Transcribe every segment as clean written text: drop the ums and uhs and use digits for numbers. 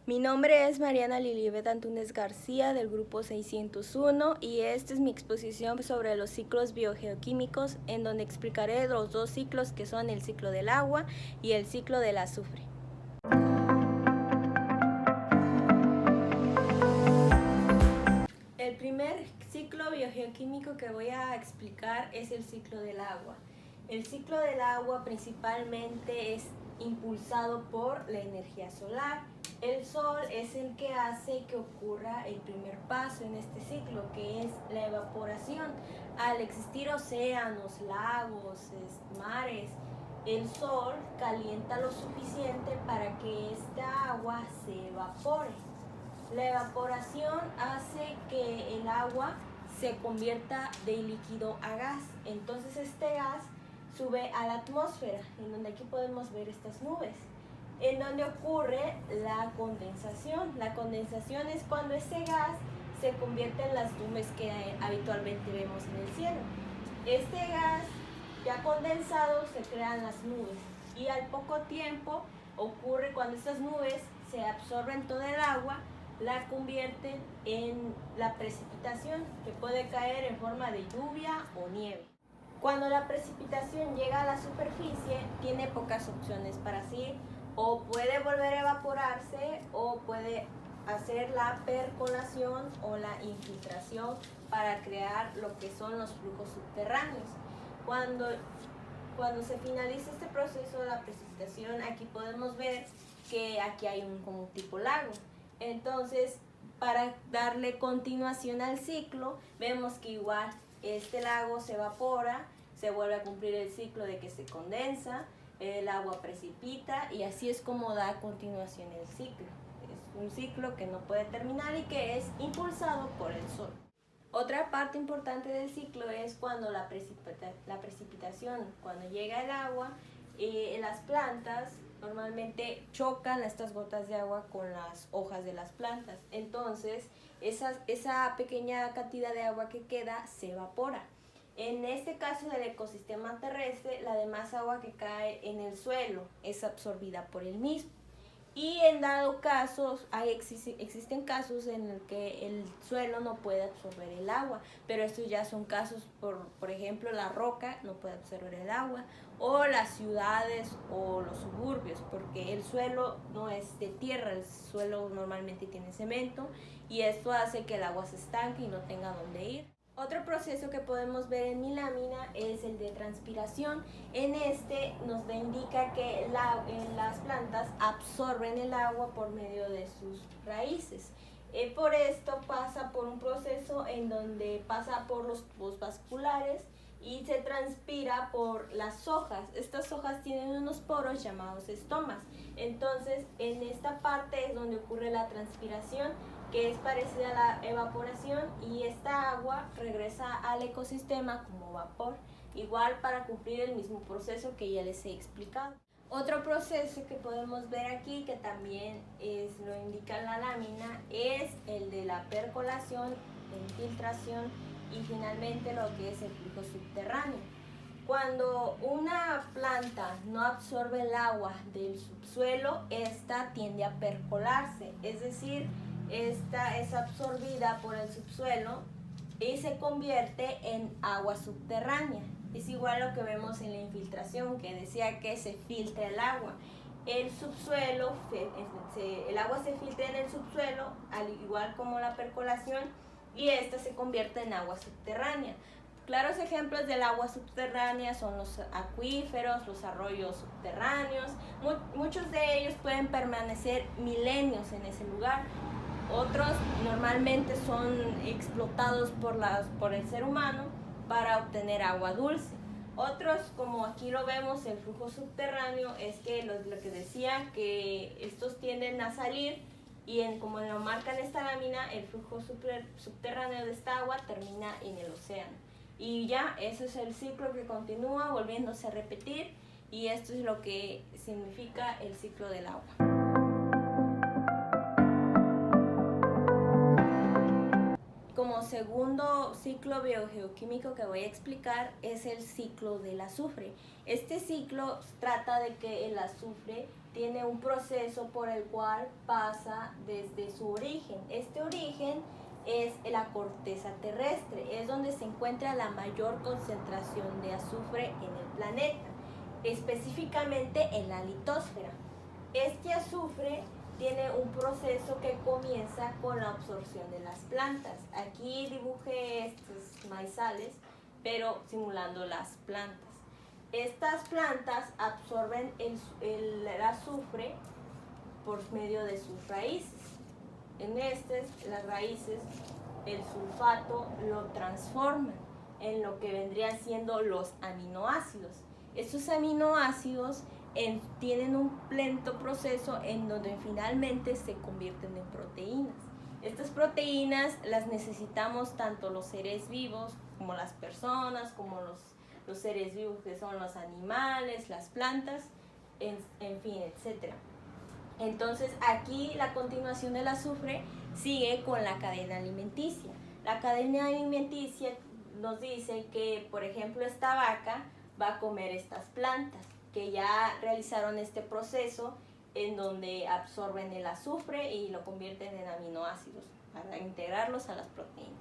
Mi nombre es Mariana Lilibet Antúnez García del grupo 601 y esta es mi exposición sobre los ciclos biogeoquímicos en donde explicaré los dos ciclos que son el ciclo del agua y el ciclo del azufre. El primer ciclo biogeoquímico que voy a explicar es el ciclo del agua. El ciclo del agua principalmente es impulsado por la energía solar. El sol es el que hace que ocurra el primer paso en este ciclo, que es la evaporación. Al existir océanos, lagos, mares, el sol calienta lo suficiente para que esta agua se evapore. La evaporación hace que el agua se convierta de líquido a gas. Entonces este gas sube a la atmósfera, en donde aquí podemos ver estas nubes, en donde ocurre la condensación. La condensación es cuando ese gas se convierte en las nubes que habitualmente vemos en el cielo. Este gas ya condensado se crean las nubes y al poco tiempo ocurre cuando estas nubes se absorben todo el agua, la convierten en la precipitación, que puede caer en forma de lluvia o nieve. Cuando la precipitación llega a la superficie, tiene pocas opciones para seguir. O puede volver a evaporarse o puede hacer la percolación o la infiltración para crear lo que son los flujos subterráneos. Cuando se finaliza este proceso de la precipitación, aquí podemos ver que aquí hay como un tipo lago. Entonces, para darle continuación al ciclo, vemos que igual este lago se evapora, se vuelve a cumplir el ciclo de que se condensa, el agua precipita y así es como da continuación el ciclo. Es un ciclo que no puede terminar y que es impulsado por el sol. Otra parte importante del ciclo es cuando la precipitación, cuando llega el agua, las plantas normalmente chocan estas gotas de agua con las hojas de las plantas. Entonces, esa pequeña cantidad de agua que queda se evapora. En este caso del ecosistema terrestre, la demás agua que cae en el suelo es absorbida por el mismo. Y en dado casos, existen casos en los que el suelo no puede absorber el agua, pero estos ya son casos, por ejemplo, la roca no puede absorber el agua, o las ciudades o los suburbios, porque el suelo no es de tierra, el suelo normalmente tiene cemento, y esto hace que el agua se estanque y no tenga dónde ir. Otro proceso que podemos ver en mi lámina es el de transpiración. En este nos indica que las plantas absorben el agua por medio de sus raíces. Por esto pasa por un proceso en donde pasa por los tubos vasculares y se transpira por las hojas. Estas hojas tienen unos poros llamados estomas. Entonces, en esta parte es donde ocurre la transpiración, que es parecida a la evaporación, y esta agua regresa al ecosistema como vapor, igual para cumplir el mismo proceso que ya les he explicado. Otro proceso que podemos ver aquí, que también lo indica la lámina, es el de la percolación, infiltración y finalmente lo que es el flujo subterráneo. Cuando una planta no absorbe el agua del subsuelo, esta tiende a percolarse, es decir, esta es absorbida por el subsuelo y se convierte en agua subterránea. Es igual a lo que vemos en la infiltración, que decía que se filtra el agua. El agua se filtra en el subsuelo, al igual como la percolación, y esta se convierte en agua subterránea. Claros ejemplos del agua subterránea son los acuíferos, los arroyos subterráneos. Muchos de ellos pueden permanecer milenios en ese lugar. Otros normalmente son explotados por el ser humano para obtener agua dulce. Otros, como aquí lo vemos, el flujo subterráneo, es que lo que decía, que estos tienden a salir y como lo marca en esta lámina, el flujo subterráneo de esta agua termina en el océano. Y ya, ese es el ciclo que continúa volviéndose a repetir, y esto es lo que significa el ciclo del agua. Como segundo ciclo ciclo biogeoquímico que voy a explicar es el ciclo del azufre. Este ciclo trata de que el azufre tiene un proceso por el cual pasa desde su origen. Este origen es la corteza terrestre, es donde se encuentra la mayor concentración de azufre en el planeta, específicamente en la litosfera. Este azufre tiene un proceso que comienza con la absorción de las plantas. Aquí dibujé estos maizales, pero simulando las plantas. Estas plantas absorben el azufre por medio de sus raíces. En las raíces, el sulfato lo transforman en lo que vendrían siendo los aminoácidos. Estos aminoácidos tienen un lento proceso en donde finalmente se convierten en proteínas. Estas proteínas las necesitamos tanto los seres vivos como las personas, como los seres vivos que son los animales, las plantas, en fin, etc. Entonces aquí la continuación del azufre sigue con la cadena alimenticia. La cadena alimenticia nos dice que, por ejemplo, esta vaca va a comer estas plantas que ya realizaron este proceso en donde absorben el azufre y lo convierten en aminoácidos para integrarlos a las proteínas.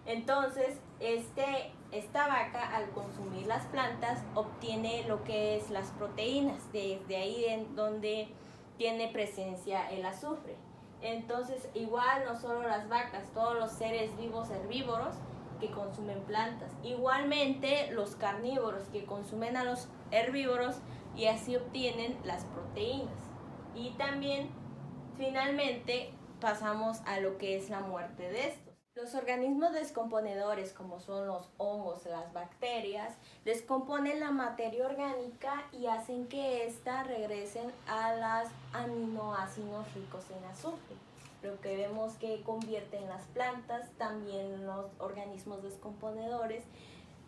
Entonces, esta vaca al consumir las plantas obtiene lo que es las proteínas, desde ahí en donde tiene presencia el azufre. Entonces, igual no solo las vacas, todos los seres vivos herbívoros que consumen plantas. Igualmente los carnívoros que consumen a los herbívoros y así obtienen las proteínas. Y también, finalmente, pasamos a lo que es la muerte de estos. Los organismos descomponedores, como son los hongos, las bacterias, descomponen la materia orgánica y hacen que ésta regresen a los aminoácidos ricos en azufre. Lo que vemos que convierten las plantas, también los organismos descomponedores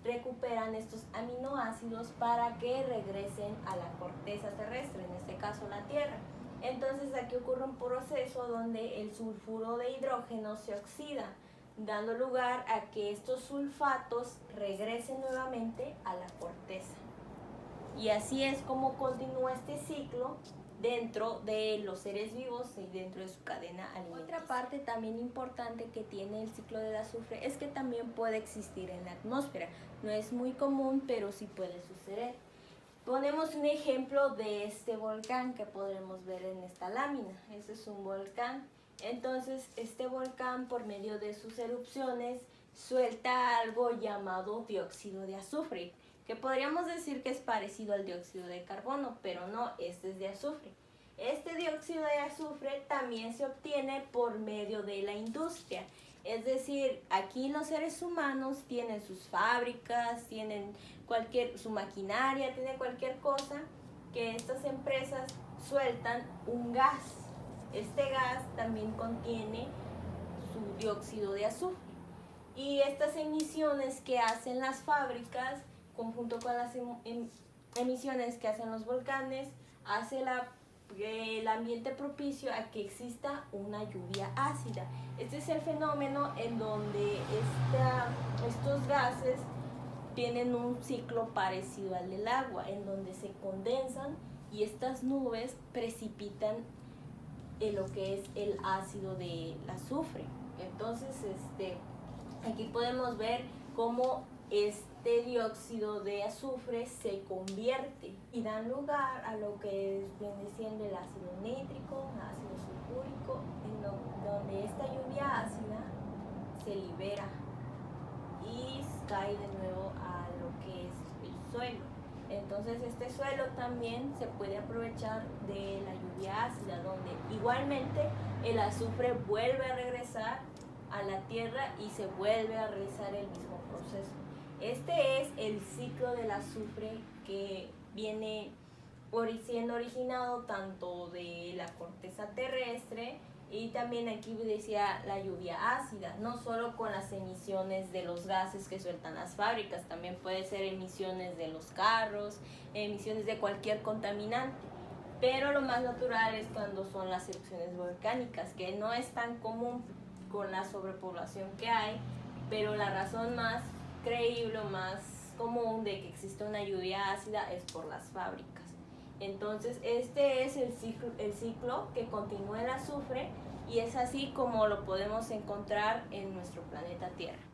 recuperan estos aminoácidos para que regresen a la corteza terrestre, en este caso la Tierra. Entonces aquí ocurre un proceso donde el sulfuro de hidrógeno se oxida, dando lugar a que estos sulfatos regresen nuevamente a la corteza. Y así es como continúa este ciclo dentro de los seres vivos y dentro de su cadena alimenticia. Otra parte también importante que tiene el ciclo del azufre es que también puede existir en la atmósfera. No es muy común, pero sí puede suceder. Ponemos un ejemplo de este volcán que podremos ver en esta lámina. Este es un volcán. Entonces, este volcán, por medio de sus erupciones, suelta algo llamado dióxido de azufre, que podríamos decir que es parecido al dióxido de carbono, pero no, este es de azufre. Este dióxido de azufre también se obtiene por medio de la industria. Es decir, aquí los seres humanos tienen sus fábricas, tienen su maquinaria, tienen cualquier cosa que estas empresas sueltan un gas. Este gas también contiene su dióxido de azufre. Y estas emisiones que hacen las fábricas, conjunto con las emisiones que hacen los volcanes, hace el ambiente propicio a que exista una lluvia ácida. Este es el fenómeno en donde estos gases tienen un ciclo parecido al del agua, en donde se condensan y estas nubes precipitan lo que es el ácido del azufre. Entonces, aquí podemos ver cómo este dióxido de azufre se convierte y dan lugar a lo que viene siendo el ácido nítrico, ácido sulfúrico, donde esta lluvia ácida se libera y cae de nuevo a lo que es el suelo. Entonces este suelo también se puede aprovechar de la lluvia ácida, donde igualmente el azufre vuelve a regresar a la tierra y se vuelve a realizar el mismo proceso. Este es el ciclo del azufre que viene siendo originado tanto de la corteza terrestre y también aquí decía la lluvia ácida, no solo con las emisiones de los gases que sueltan las fábricas, también puede ser emisiones de los carros, emisiones de cualquier contaminante. Pero lo más natural es cuando son las erupciones volcánicas, que no es tan común con la sobrepoblación que hay, pero la razón más creíble o más común de que existe una lluvia ácida es por las fábricas. Entonces este es el ciclo que continúa el azufre y es así como lo podemos encontrar en nuestro planeta Tierra.